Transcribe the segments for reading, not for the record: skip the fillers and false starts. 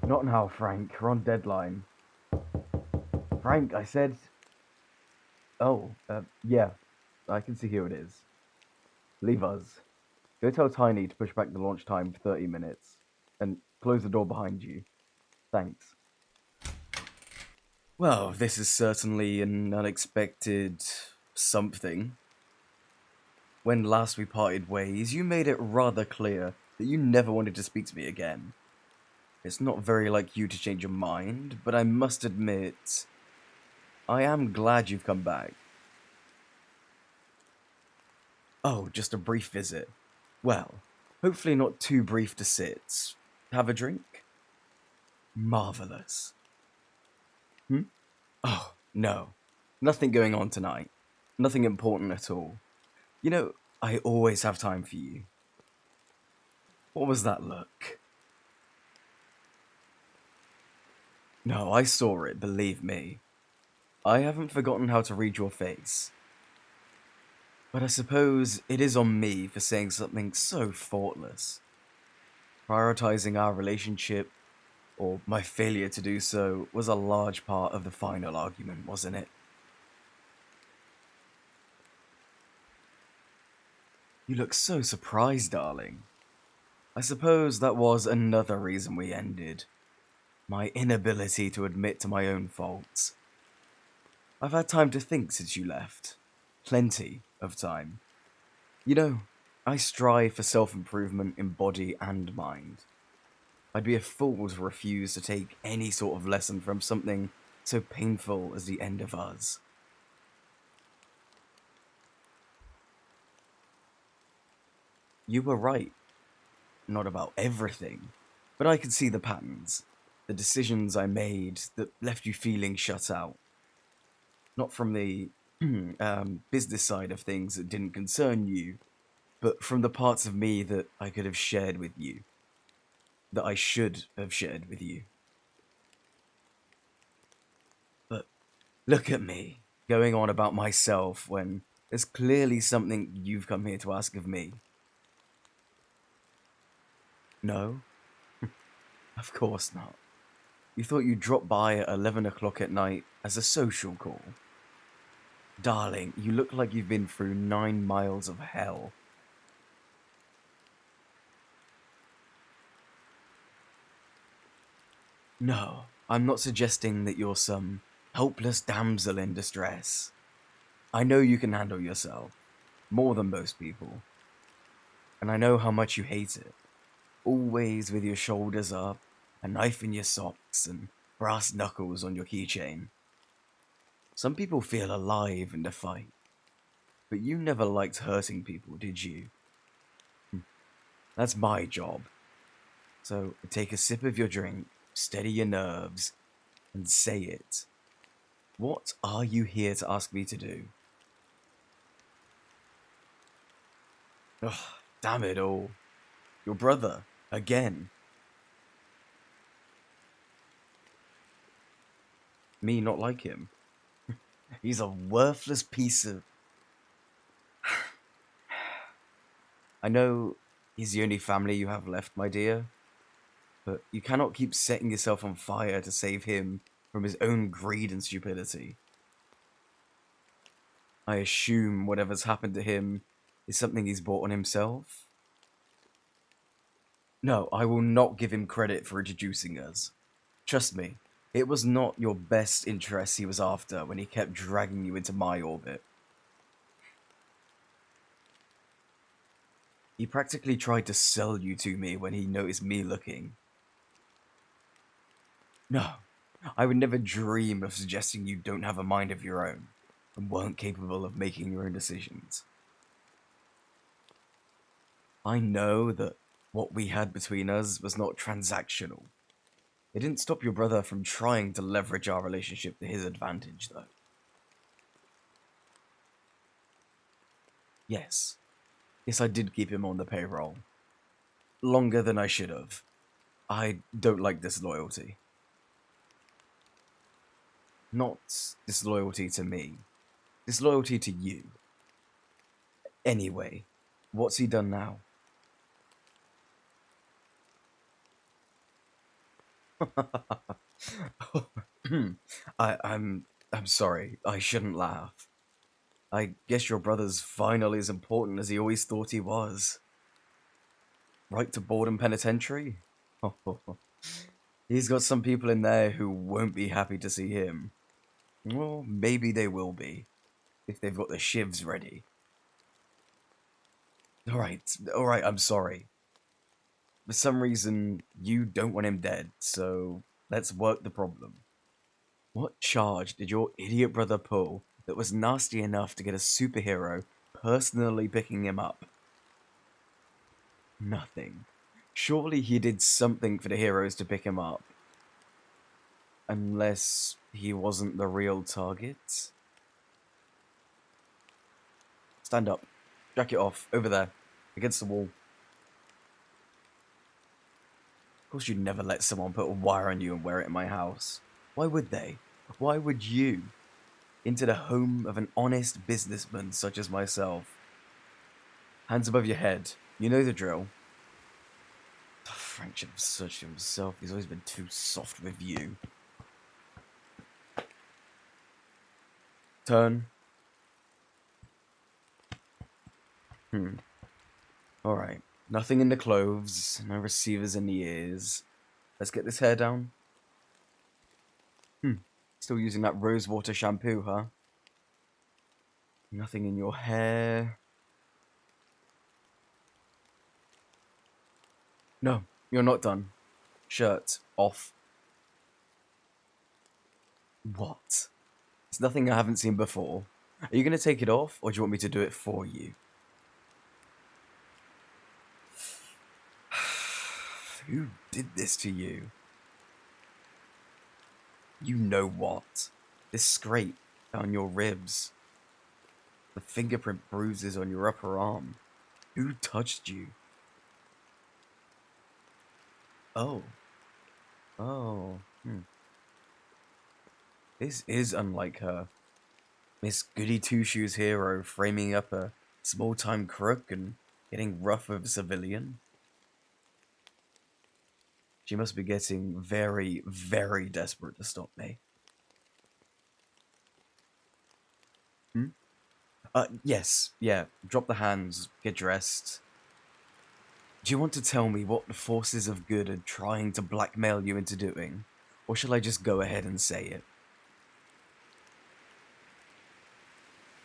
Not now, Frank. We're on deadline. Frank, I said. Oh, yeah. I can see who it is. Leave us. Go tell Tiny to push back the launch time for 30 minutes. And close the door behind you. Thanks. Well, this is certainly an unexpected something. When last we parted ways, you made it rather clear that you never wanted to speak to me again. It's not very like you to change your mind, but I must admit, I am glad you've come back. Oh, just a brief visit. Well, hopefully not too brief to sit. Have a drink? Marvelous. Hmm? Oh, no. Nothing going on tonight. Nothing important at all. You know, I always have time for you. What was that look? No, I saw it, believe me. I haven't forgotten how to read your face. But I suppose it is on me for saying something so thoughtless. Prioritizing our relationship, or my failure to do so, was a large part of the final argument, wasn't it? You look so surprised, darling. I suppose that was another reason we ended. My inability to admit to my own faults. I've had time to think since you left. Plenty of time. You know, I strive for self-improvement in body and mind. I'd be a fool to refuse to take any sort of lesson from something so painful as the end of us. You were right. Not about everything, but I could see the patterns, the decisions I made that left you feeling shut out. Not from the business side of things that didn't concern you, but from the parts of me that I could have shared with you, that I should have shared with you. But look at me, going on about myself when there's clearly something you've come here to ask of me. No? Of course not. You thought you'd drop by at 11 o'clock at night as a social call. Darling, you look like you've been through 9 miles of hell. No, I'm not suggesting that you're some helpless damsel in distress. I know you can handle yourself, more than most people, and I know how much you hate it. Always with your shoulders up, a knife in your socks, and brass knuckles on your keychain. Some people feel alive in the fight, but you never liked hurting people, did you? That's my job. So take a sip of your drink, steady your nerves, and say it. What are you here to ask me to do? Ugh, damn it all. Your brother, again. Me not like him. He's a worthless piece of... I know he's the only family you have left, my dear, but you cannot keep setting yourself on fire to save him from his own greed and stupidity. I assume whatever's happened to him is something he's brought on himself? No, I will not give him credit for introducing us. Trust me, it was not your best interests he was after when he kept dragging you into my orbit. He practically tried to sell you to me when he noticed me looking. No, I would never dream of suggesting you don't have a mind of your own and weren't capable of making your own decisions. I know that what we had between us was not transactional. It didn't stop your brother from trying to leverage our relationship to his advantage, though. Yes. Yes, I did keep him on the payroll. Longer than I should have. I don't like disloyalty. Not disloyalty to me. Disloyalty to you. Anyway, what's he done now? I'm sorry. I shouldn't laugh. I guess your brother's finally as important as he always thought he was. Right to boredom penitentiary? He's got some people in there who won't be happy to see him. Well, maybe they will be, if they've got the shivs ready. Alright, I'm sorry. For some reason, you don't want him dead, so let's work the problem. What charge did your idiot brother pull that was nasty enough to get a superhero personally picking him up? Nothing. Surely he did something for the heroes to pick him up. Unless he wasn't the real target? Stand up. Jacket off. Over there. Against the wall. Of course you'd never let someone put a wire on you and wear it in my house. Why would they? Why would you? Into the home of an honest businessman such as myself. Hands above your head. You know the drill. Frank should have searched himself. He's always been too soft with you. Turn. Alright. Nothing in the clothes. No receivers in the ears. Let's get this hair down. Still using that rosewater shampoo, huh? Nothing in your hair. No, you're not done. Shirt off. What? It's nothing I haven't seen before. Are you going to take it off, or do you want me to do it for you? Who did this to you? You know what? This scrape down your ribs. The fingerprint bruises on your upper arm. Who touched you? Oh. Oh. This is unlike her. Miss Goody Two-Shoes hero framing up a small-time crook and getting rough with a civilian. She must be getting very, very desperate to stop me. Yes, yeah, drop the hands, get dressed. Do you want to tell me what the forces of good are trying to blackmail you into doing? Or shall I just go ahead and say it?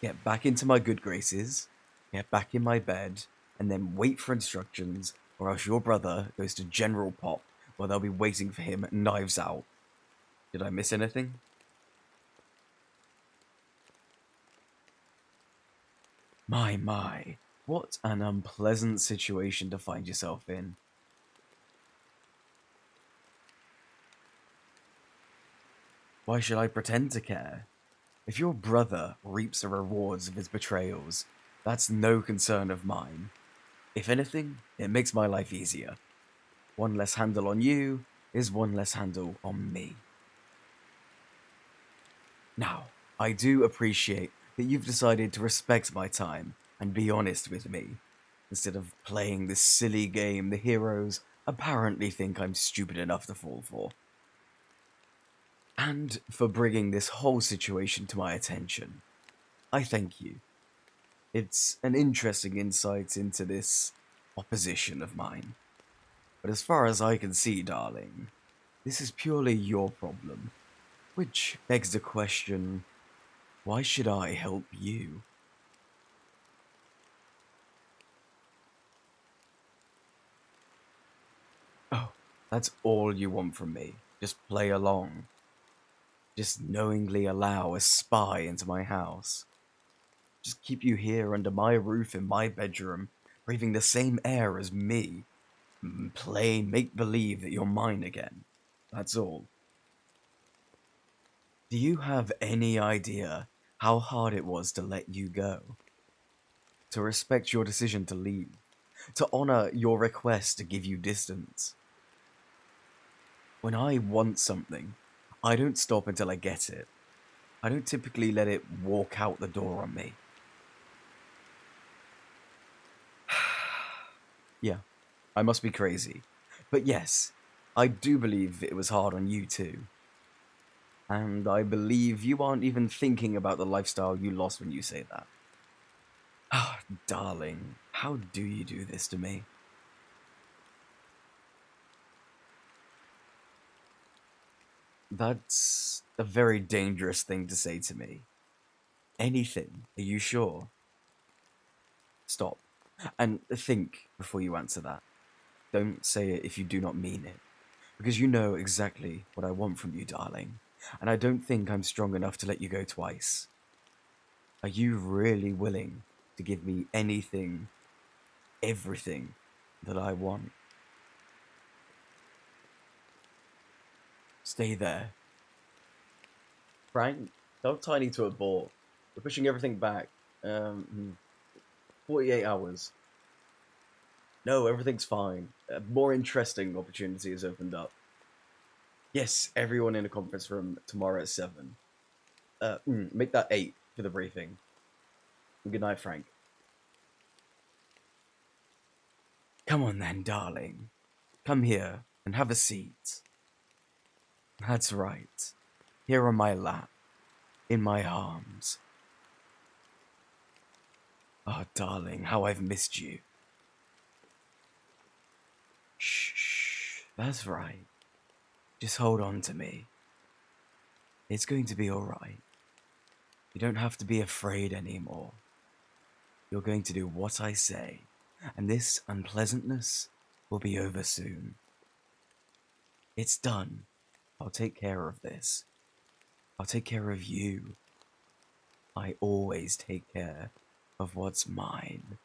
Get back into my good graces, get back in my bed, and then wait for instructions, or else your brother goes to General Pop, where they'll be waiting for him, knives out. Did I miss anything? My, what an unpleasant situation to find yourself in. Why should I pretend to care? If your brother reaps the rewards of his betrayals, that's no concern of mine. If anything, it makes my life easier. One less handle on you is one less handle on me. Now, I do appreciate that you've decided to respect my time and be honest with me, instead of playing this silly game the heroes apparently think I'm stupid enough to fall for. And for bringing this whole situation to my attention. I thank you. It's an interesting insight into this opposition of mine. But as far as I can see, darling, this is purely your problem. Which begs the question, why should I help you? Oh, that's all you want from me. Just play along. Just knowingly allow a spy into my house. Just keep you here under my roof in my bedroom, breathing the same air as me. Play make-believe that you're mine again. That's all. Do you have any idea how hard it was to let you go? To respect your decision to leave? To honor your request to give you distance? When I want something, I don't stop until I get it. I don't typically let it walk out the door on me. Yeah, I must be crazy. But yes, I do believe it was hard on you too. And I believe you aren't even thinking about the lifestyle you lost when you say that. Ah, darling, how do you do this to me? That's a very dangerous thing to say to me. Anything, are you sure? Stop. And think before you answer that. Don't say it if you do not mean it. Because you know exactly what I want from you, darling. And I don't think I'm strong enough to let you go twice. Are you really willing to give me anything, everything that I want? Stay there. Frank, tell Tiny to abort. We're pushing everything back. 48 hours. No, everything's fine. A more interesting opportunity has opened up. Yes, everyone in a conference room tomorrow at 7. Make that 8 for the briefing. Good night, Frank. Come on then, darling. Come here and have a seat. That's right. Here on my lap, in my arms. Oh, darling, how I've missed you. Shh, that's right. Just hold on to me. It's going to be alright. You don't have to be afraid anymore. You're going to do what I say, and this unpleasantness will be over soon. It's done. I'll take care of this. I'll take care of you. I always take care of what's mine.